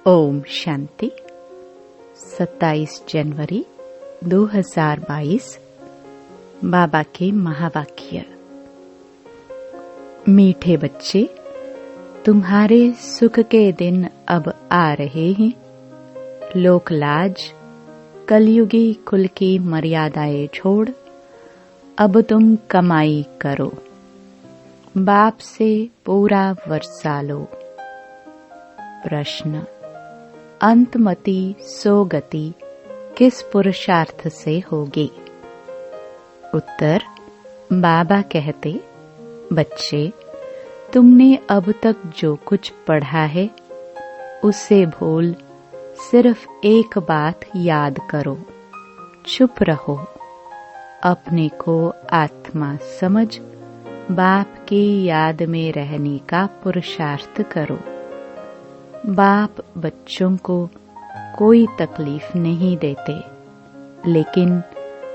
ओम शांति। 27 जनवरी 2022। बाबा के महावाक्य। मीठे बच्चे, तुम्हारे सुख के दिन अब आ रहे हैं। लोक लाज, कलयुगी कुल की मर्यादाएं छोड़ अब तुम कमाई करो। बाप से पूरा वर्षा लो। प्रश्न: अंतमति सोगति किस पुरुषार्थ से होगी? उत्तर: बाबा कहते, बच्चे, तुमने अब तक जो कुछ पढ़ा है उसे भूल सिर्फ एक बात याद करो, चुप रहो। अपने को आत्मा समझ बाप की याद में रहने का पुरुषार्थ करो। बाप बच्चों को कोई तकलीफ नहीं देते, लेकिन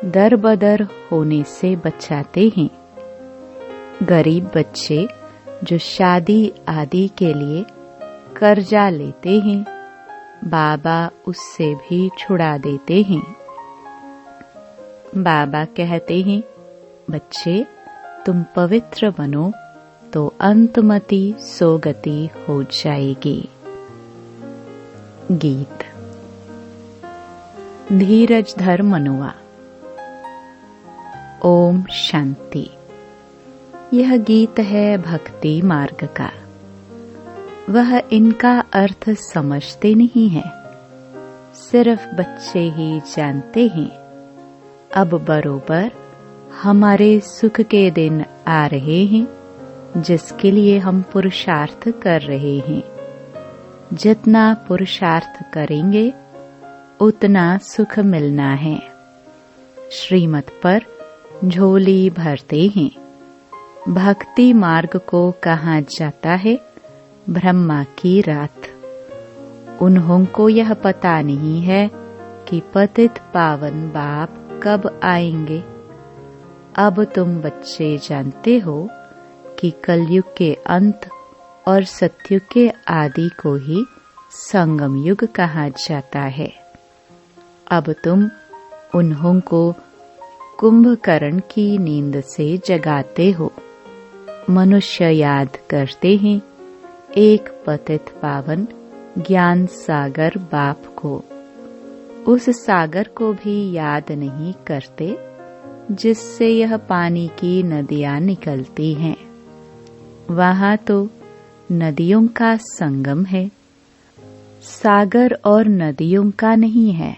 दर बदर होने से बचाते हैं। गरीब बच्चे जो शादी आदि के लिए कर्जा लेते हैं, बाबा उससे भी छुड़ा देते हैं। बाबा कहते हैं, बच्चे, तुम पवित्र बनो तो अंतमति सोगति हो जाएगी। गीत। धीरज धर मनुआ। ओम शांति। यह गीत है भक्ति मार्ग का। वह इनका अर्थ समझते नहीं है, सिर्फ बच्चे ही जानते हैं। अब बरोबर हमारे सुख के दिन आ रहे हैं, जिसके लिए हम पुरुषार्थ कर रहे हैं। जितना पुरुषार्थ करेंगे उतना सुख मिलना है। श्रीमत पर झोली भरते हैं। भक्ति मार्ग को कहा जाता है ब्रह्मा की रात। उन्हों को यह पता नहीं है कि पतित पावन बाप कब आएंगे। अब तुम बच्चे जानते हो कि कलयुग के अंत और सत्युग के आदि को ही संगम युग कहा जाता है। अब तुम उन्हों को कुंभकर्ण की नींद से जगाते हो। मनुष्य याद करते हैं एक पतित पावन ज्ञान सागर बाप को। उस सागर को भी याद नहीं करते जिससे यह पानी की नदियां निकलती हैं। वहां तो नदियों का संगम है, सागर और नदियों का नहीं है।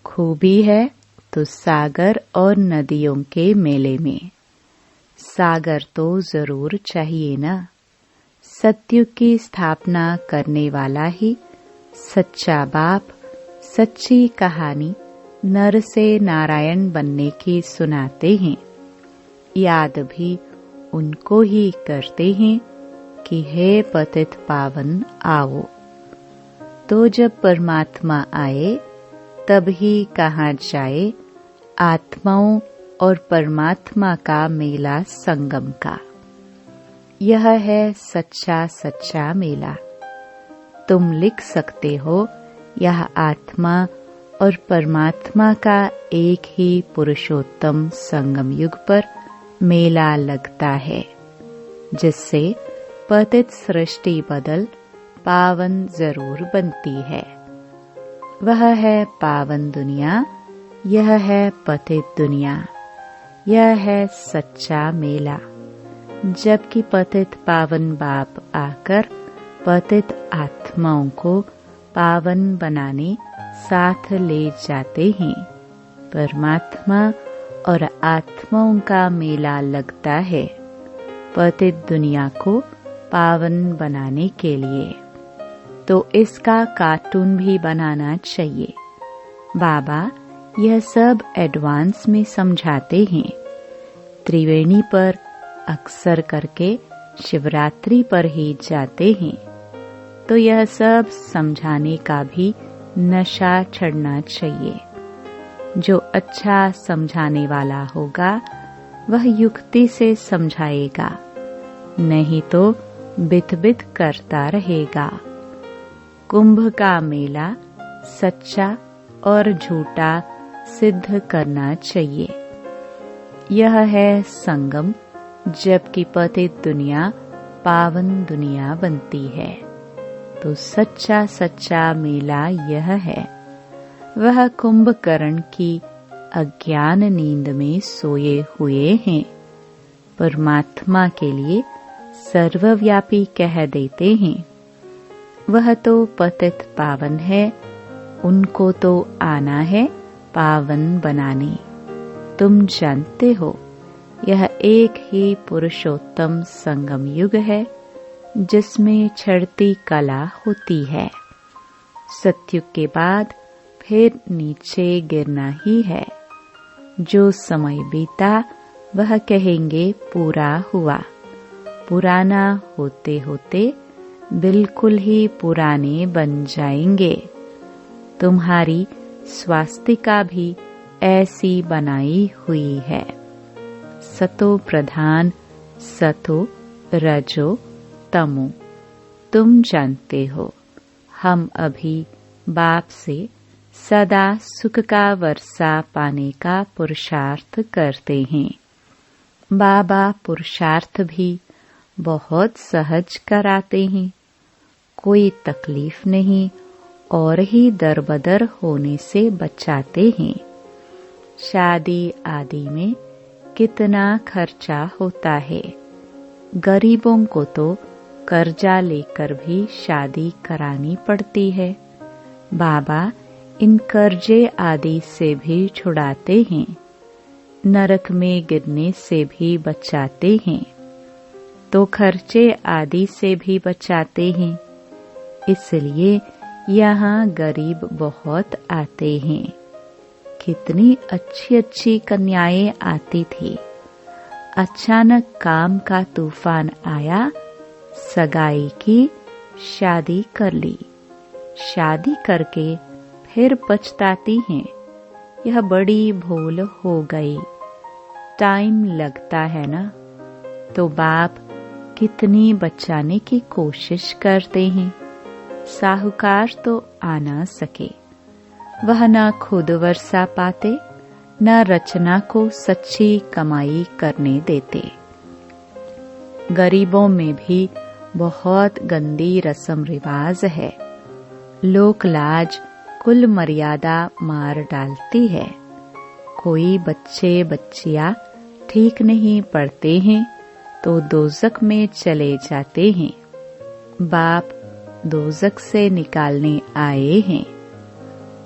खूबी है तो सागर और नदियों के मेले में। सागर तो जरूर चाहिए ना। सत्युग की स्थापना करने वाला ही सच्चा बाप सच्ची कहानी नर से नारायण बनने की सुनाते हैं। याद भी उनको ही करते हैं कि हे पतित पावन आओ। तो जब परमात्मा आए तब ही कहा जाए आत्माओं और परमात्मा का मेला संगम का। यह है सच्चा सच्चा मेला। तुम लिख सकते हो यह आत्मा और परमात्मा का एक ही पुरुषोत्तम संगम युग पर मेला लगता है, जिससे पतित सृष्टि बदल पावन जरूर बनती है। वह है पावन दुनिया, यह है पतित दुनिया। यह है सच्चा मेला। जबकि पतित पावन बाप आकर पतित आत्माओं को पावन बनाने साथ ले जाते हैं। परमात्मा और आत्माओं का मेला लगता है पतित दुनिया को पावन बनाने के लिए। तो इसका कार्टून भी बनाना चाहिए। बाबा यह सब एडवांस में समझाते हैं। त्रिवेणी पर अक्सर करके शिवरात्रि पर ही जाते हैं, तो यह सब समझाने का भी नशा चढ़ना चाहिए। जो अच्छा समझाने वाला होगा वह युक्ति से समझाएगा, नहीं तो बित बित करता रहेगा। कुंभ का मेला सच्चा और झूठा सिद्ध करना चाहिए। यह है संगम, जबकि पतित दुनिया पावन दुनिया बनती है। तो सच्चा सच्चा मेला यह है। वह कुंभकर्ण की अज्ञान नींद में सोए हुए हैं। परमात्मा के लिए सर्वव्यापी कह देते हैं। वह तो पतित पावन है, उनको तो आना है पावन बनाने। तुम जानते हो यह एक ही पुरुषोत्तम संगम युग है, जिसमें चढ़ती कला होती है। सतयुग के बाद फिर नीचे गिरना ही है। जो समय बीता वह कहेंगे पूरा हुआ। पुराना होते होते बिल्कुल ही पुराने बन जाएंगे। तुम्हारी स्वास्तिका भी ऐसी बनाई हुई है। सतो प्रधान, सतो रजो तमो। तुम जानते हो हम अभी बाप से सदा सुख का वर्षा पाने का पुरुषार्थ करते हैं। बाबा पुरुषार्थ भी बहुत सहज कराते हैं। कोई तकलीफ नहीं और ही दरबदर होने से बचाते हैं। शादी आदि में कितना खर्चा होता है। गरीबों को तो कर्जा लेकर भी शादी करानी पड़ती है। बाबा इन कर्जे आदि से भी छुड़ाते हैं। नरक में गिरने से भी बचाते हैं। तो खर्चे आदि से भी बचाते हैं। इसलिए यहाँ गरीब बहुत आते हैं। कितनी अच्छी अच्छी कन्याएं आती थी। अचानक काम का तूफान आया, सगाई की, शादी कर ली। शादी करके फिर पछताती हैं। यह बड़ी भूल हो गई। टाइम लगता है ना। तो बाप कितनी बचाने की कोशिश करते हैं। साहूकार तो आ ना सके। वह न खुद वर्षा पाते, न रचना को सच्ची कमाई करने देते। गरीबों में भी बहुत गंदी रस्म रिवाज है। लोक लाज कुल मर्यादा मार डालती है। कोई बच्चे बच्चियां ठीक नहीं पढ़ते हैं तो दोजक में चले जाते हैं। बाप दोजक से निकालने आए हैं।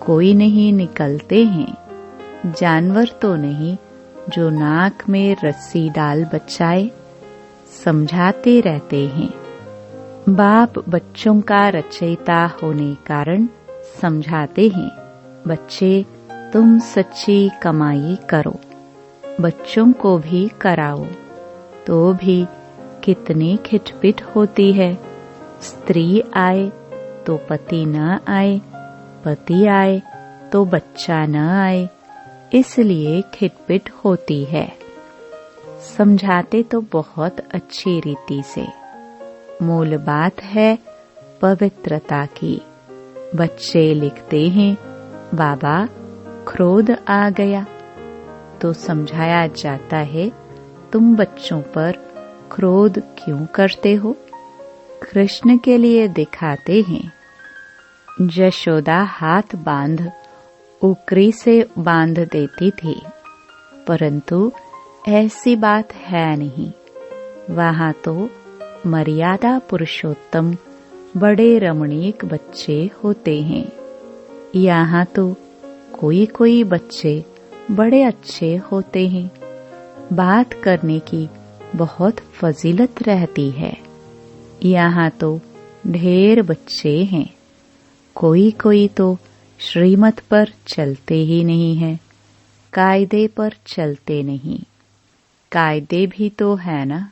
कोई नहीं निकलते हैं। जानवर तो नहीं जो नाक में रस्सी डाल बचाए। समझाते रहते हैं। बाप बच्चों का रचयिता होने कारण समझाते हैं। बच्चे तुम सच्ची कमाई करो। बच्चों को भी कराओ। तो भी कितनी खिटपिट होती है। स्त्री आए तो पति न आए, पति आए तो बच्चा न आए, इसलिए खिटपिट होती है। समझाते तो बहुत अच्छी रीति से। मूल बात है पवित्रता की। बच्चे लिखते हैं, बाबा क्रोध आ गया। तो समझाया जाता है, तुम बच्चों पर क्रोध क्यों करते हो? कृष्ण के लिए दिखाते हैं। यशोदा हाथ बांध उकरी से बांध देती थी, परंतु ऐसी बात है नहीं। वहां तो मर्यादा पुरुषोत्तम बड़े रमणीक बच्चे होते हैं। यहाँ तो कोई कोई बच्चे बड़े अच्छे होते हैं। बात करने की बहुत फजीलत रहती है। यहाँ तो ढेर बच्चे हैं। कोई कोई तो श्रीमत पर चलते ही नहीं है, कायदे पर चलते नहीं। कायदे भी तो है ना।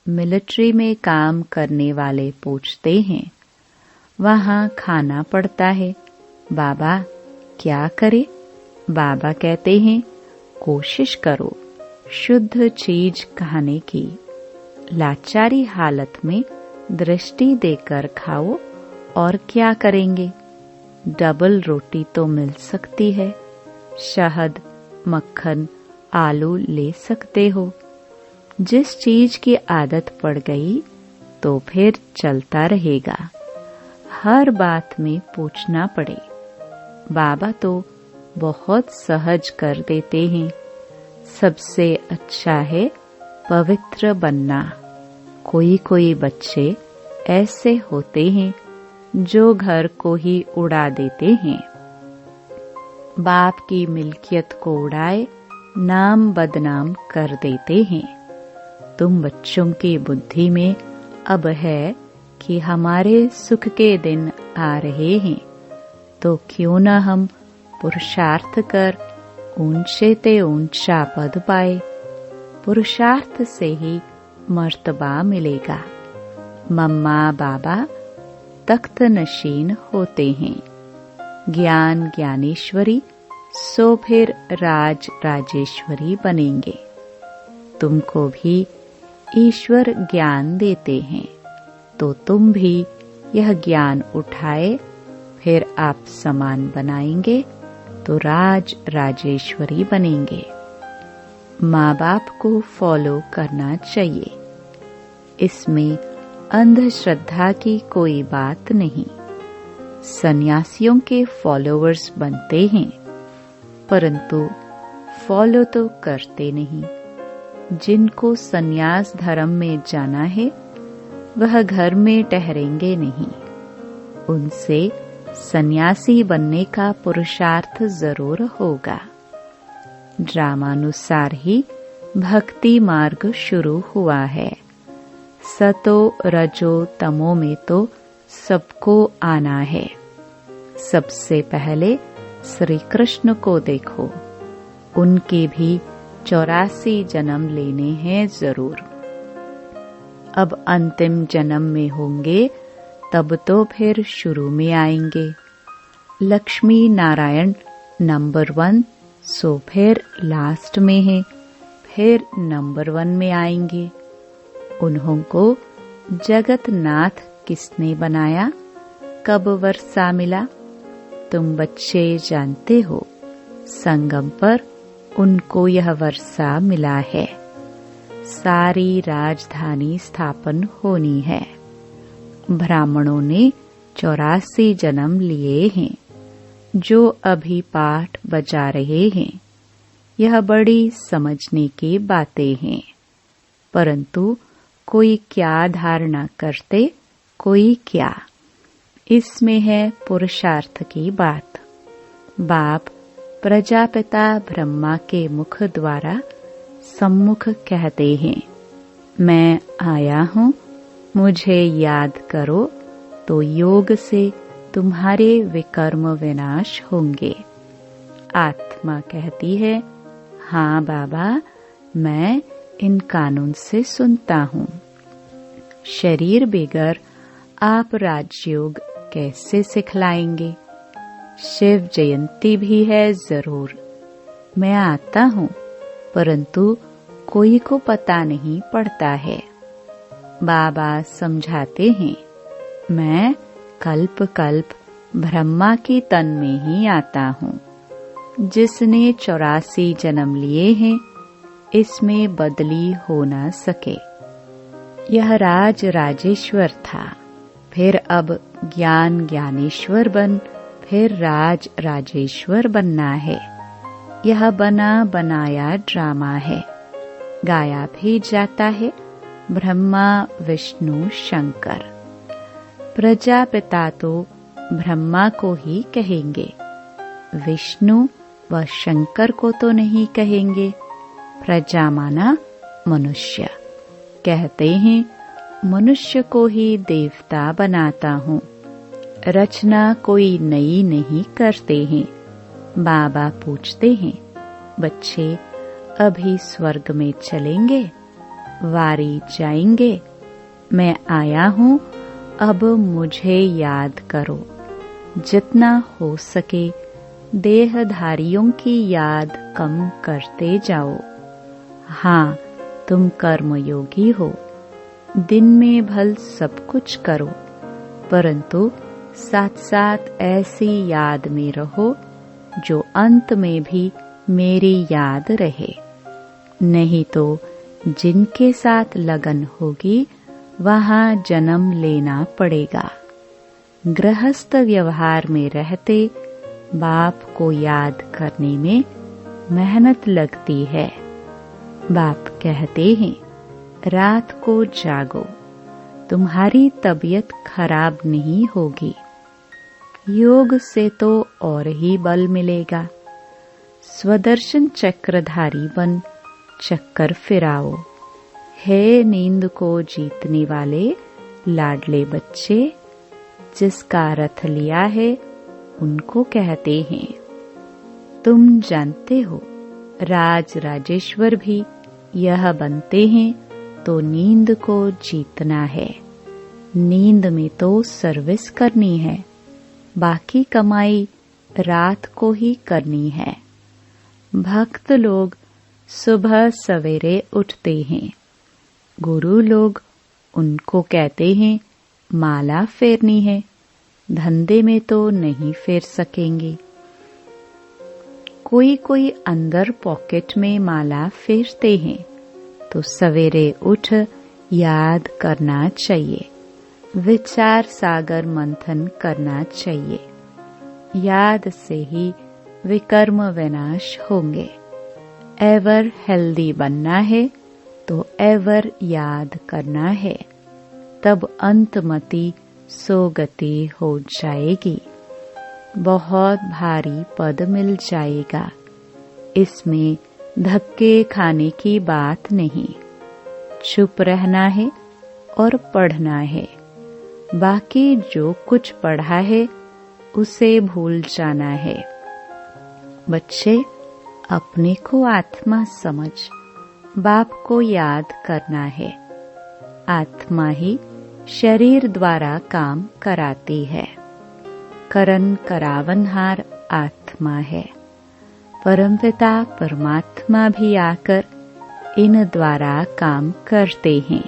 मिलिट्री में काम करने वाले पूछते हैं, वहां खाना पड़ता है, बाबा क्या करे? बाबा कहते हैं, कोशिश करो शुद्ध चीज खाने की। लाचारी हालत में दृष्टि देकर खाओ और क्या करेंगे? डबल रोटी तो मिल सकती है, शहद, मक्खन, आलू ले सकते हो। जिस चीज की आदत पड़ गई तो फिर चलता रहेगा। हर बात में पूछना पड़े। बाबा तो बहुत सहज कर देते हैं। सबसे अच्छा है पवित्र बनना। कोई कोई बच्चे ऐसे होते हैं जो घर को ही उड़ा देते हैं। बाप की मिल्कियत को उड़ाए नाम बदनाम कर देते हैं। तुम बच्चों की बुद्धि में अब है कि हमारे सुख के दिन आ रहे हैं, तो क्यों न हम पुरुषार्थ कर ऊंचे ते ऊंचा पद पाए। पुरुषार्थ से ही मर्तबा मिलेगा। मम्मा बाबा तख्त नशीन होते हैं। ज्ञान ज्ञानेश्वरी सो फिर राज राजेश्वरी बनेंगे। तुमको भी ईश्वर ज्ञान देते हैं, तो तुम भी यह ज्ञान उठाए, फिर आप समान बनाएंगे तो राज राजेश्वरी बनेंगे। माँ बाप को फॉलो करना चाहिए। इसमें अंधश्रद्धा की कोई बात नहीं। सन्यासियों के फॉलोअर्स बनते हैं, परंतु फॉलो तो करते नहीं। जिनको सन्यास धर्म में जाना है वह घर में ठहरेंगे नहीं। उनसे सन्यासी बनने का पुरुषार्थ जरूर होगा। ड्रामानुसार ही भक्ति मार्ग शुरू हुआ है। सतो रजो तमो में तो सबको आना है। सबसे पहले श्री कृष्ण को देखो। उनके भी 84 जन्म लेने हैं जरूर। अब अंतिम जन्म में होंगे तब तो फिर शुरू में आएंगे। लक्ष्मी नारायण नंबर 1, सो फिर लास्ट में है, फिर नंबर 1 में आएंगे। उन्हों को जगतनाथ किसने बनाया? कब वर्षा मिला? तुम बच्चे जानते हो। संगम पर उनको यह वर्षा मिला है। सारी राजधानी स्थापन होनी है। ब्राह्मणों ने 84 जन्म लिए हैं। जो अभी पाठ बजा रहे हैं, यह बड़ी समझने की बातें हैं। परंतु कोई क्या धारणा करते, कोई क्या। इसमें है पुरुषार्थ की बात। बाप प्रजापिता ब्रह्मा के मुख द्वारा सम्मुख कहते हैं, मैं आया हूँ, मुझे याद करो, तो योग से तुम्हारे विकर्म विनाश होंगे। आत्मा कहती है, हाँ बाबा, मैं इन कानून से सुनता हूँ। शरीर बिगर आप राजयोग कैसे सिखलाएंगे? शिव जयंती भी है जरूर। मैं आता हूँ, परंतु कोई को पता नहीं पड़ता है। बाबा समझाते हैं, मैं कल्प कल्प ब्रह्मा के तन में ही आता हूँ। जिसने 84 जन्म लिए हैं, इसमें बदली हो न सके। यह राज राजेश्वर था, फिर अब ज्ञान ज्ञानेश्वर बन, फिर राज राजेश्वर बनना है। यह बना बनाया ड्रामा है। गाया भी जाता है ब्रह्मा विष्णु शंकर। प्रजापिता तो ब्रह्मा को ही कहेंगे, विष्णु व शंकर को तो नहीं कहेंगे। प्रजा माना मनुष्य। कहते हैं, मनुष्य को ही देवता बनाता हूँ। रचना कोई नई नहीं करते हैं। बाबा पूछते हैं, बच्चे अभी स्वर्ग में चलेंगे, वारी जाएंगे? मैं आया हूँ, अब मुझे याद करो। जितना हो सके देहधारियों की याद कम करते जाओ। हाँ, तुम कर्मयोगी हो। दिन में भल सब कुछ करो, परंतु साथ साथ ऐसी याद में रहो जो अंत में भी मेरी याद रहे। नहीं तो जिनके साथ लगन होगी वहां जन्म लेना पड़ेगा। गृहस्थ व्यवहार में रहते बाप को याद करने में मेहनत लगती है। बाप कहते हैं, रात को जागो, तुम्हारी तबीयत खराब नहीं होगी। योग से तो और ही बल मिलेगा। स्वदर्शन चक्रधारी बन चक्कर फिराओ। हे नींद को जीतने वाले लाडले बच्चे, जिसका रथ लिया है उनको कहते हैं। तुम जानते हो राज राजेश्वर भी यह बनते हैं तो नींद को जीतना है। नींद में तो सर्विस करनी है, बाकी कमाई रात को ही करनी है। भक्त लोग सुबह सवेरे उठते हैं। गुरु लोग उनको कहते हैं माला फेरनी है, धंधे में तो नहीं फेर सकेंगे। कोई कोई अंदर पॉकेट में माला फेरते हैं तो सवेरे उठ याद करना चाहिए, विचार सागर मंथन करना चाहिए। याद से ही विकर्म विनाश होंगे। एवर हेल्दी बनना है तो एवर याद करना है, तब अंतमति सोगति हो जाएगी। बहुत भारी पद मिल जाएगा। इसमें धक्के खाने की बात नहीं। चुप रहना है और पढ़ना है। बाकी जो कुछ पढ़ा है उसे भूल जाना है। बच्चे, अपने को आत्मा समझ बाप को याद करना है। आत्मा ही शरीर द्वारा काम कराती है। करन करावनहार आत्मा है। परमपिता परमात्मा भी आकर इन द्वारा काम करते हैं।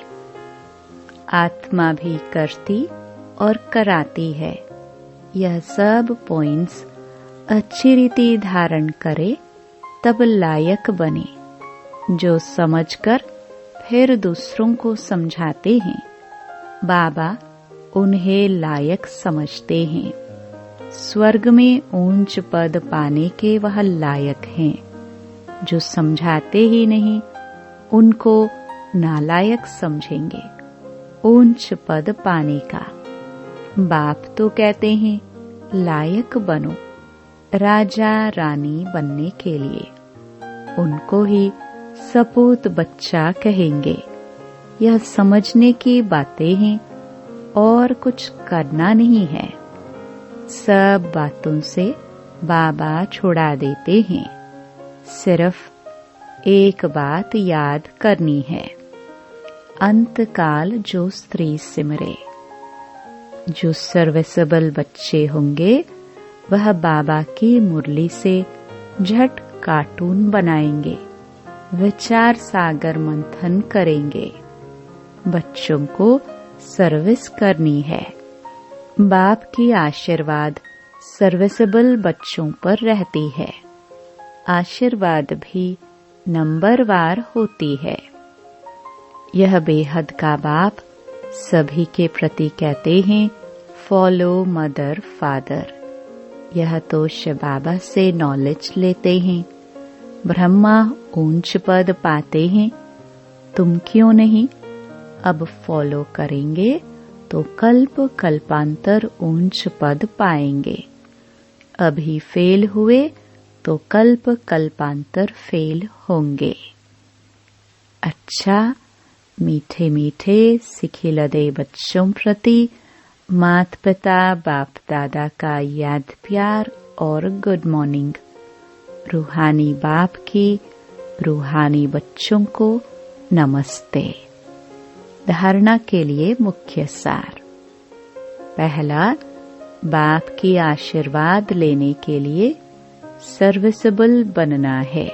आत्मा भी करती और कराती है। यह सब पॉइंट्स अच्छी रीति धारण करे तब लायक बने। जो समझकर फिर दूसरों को समझाते हैं, बाबा उन्हें लायक समझते हैं। स्वर्ग में ऊंच पद पाने के वह लायक हैं। जो समझाते ही नहीं उनको नालायक समझेंगे ऊंच पद पाने का। बाप तो कहते हैं लायक बनो राजा रानी बनने के लिए। उनको ही सपूत बच्चा कहेंगे। यह समझने की बातें हैं और कुछ करना नहीं है। सब बातों से बाबा छुड़ा देते हैं। सिर्फ एक बात याद करनी है, अंतकाल जो स्त्री सिमरे। जो सर्विसेबल बच्चे होंगे वह बाबा की मुरली से झट कार्टून बनाएंगे, विचार सागर मंथन करेंगे। बच्चों को सर्विस करनी है। बाप की आशीर्वाद सर्विसेबल बच्चों पर रहती है। आशीर्वाद भी नंबरवार होती है। यह बेहद का बाप सभी के प्रति कहते हैं फॉलो मदर फादर। यह तो शिव बाबा से नॉलेज लेते हैं। ब्रह्मा ऊंच पद पाते हैं, तुम क्यों नहीं? अब फॉलो करेंगे तो कल्प कल्पांतर ऊंच पद पाएंगे। अभी फेल हुए तो कल्प कल्पांतर फेल होंगे। अच्छा, मीठे मीठे सिखिलदे बच्चों प्रति माता पिता बाप दादा का याद प्यार और गुड मॉर्निंग। रूहानी बाप की रूहानी बच्चों को नमस्ते। धारणा के लिए मुख्य सार। पहला, बाप की आशीर्वाद लेने के लिए सर्विसेबल बनना है।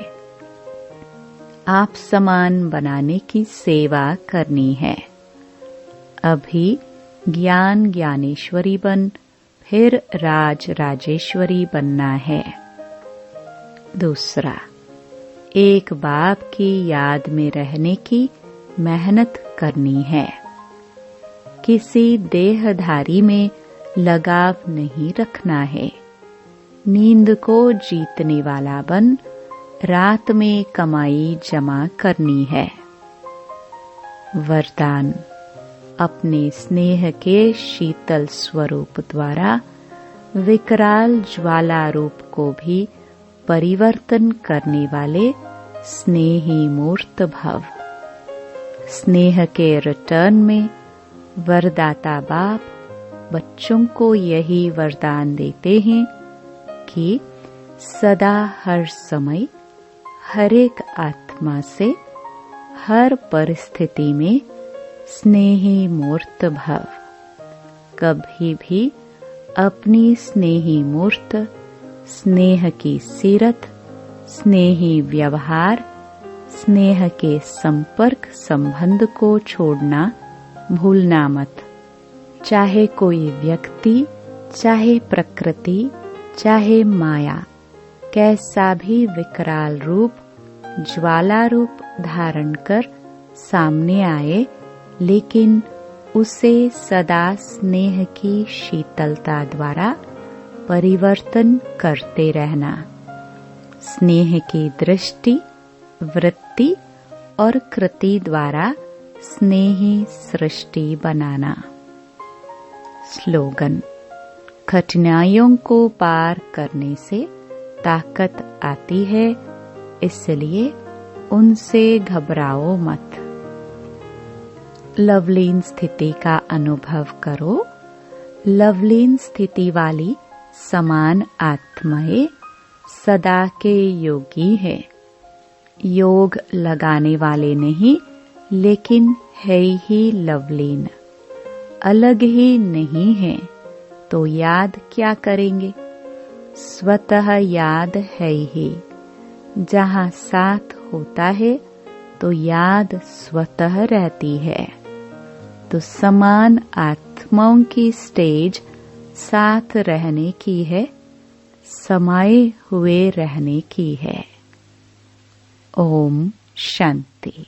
आप समान बनाने की सेवा करनी है। अभी ज्ञान ज्ञानेश्वरी बन फिर राज राजेश्वरी बनना है। दूसरा, एक बाप की याद में रहने की मेहनत करनी है। किसी देहधारी में लगाव नहीं रखना है। नींद को जीतने वाला बन रात में कमाई जमा करनी है। वरदान, अपने स्नेह के शीतल स्वरूप द्वारा विकराल ज्वाला रूप को भी परिवर्तन करने वाले स्नेही मूर्त भव। स्नेह के रिटर्न में वरदाता बाप बच्चों को यही वरदान देते हैं कि सदा हर समय हर एक आत्मा से हर परिस्थिति में स्नेही मूर्त भव। कभी भी अपनी स्नेही मूर्त, स्नेह की सीरत, स्नेही व्यवहार, स्नेह के संपर्क संबंध को छोड़ना भूलना मत। चाहे कोई व्यक्ति, चाहे प्रकृति, चाहे माया कैसा भी विकराल रूप, ज्वाला रूप धारण कर सामने आए, लेकिन उसे सदा स्नेह की शीतलता द्वारा परिवर्तन करते रहना। स्नेह की दृष्टि, वृत्ति और कृति द्वारा स्नेही सृष्टि बनाना। स्लोगन, कठिनाइयों को पार करने से ताकत आती है, इसलिए उनसे घबराओ मत। लवलीन स्थिति का अनुभव करो। लवलीन स्थिति वाली समान आत्माएं सदा के योगी है। योग लगाने वाले नहीं, लेकिन है ही लवलीन। अलग ही नहीं है तो याद क्या करेंगे? स्वतः याद है ही। जहाँ साथ होता है तो याद स्वतः रहती है। तो समान आत्माओं की स्टेज साथ रहने की है, समाये हुए रहने की है। ओम शांति।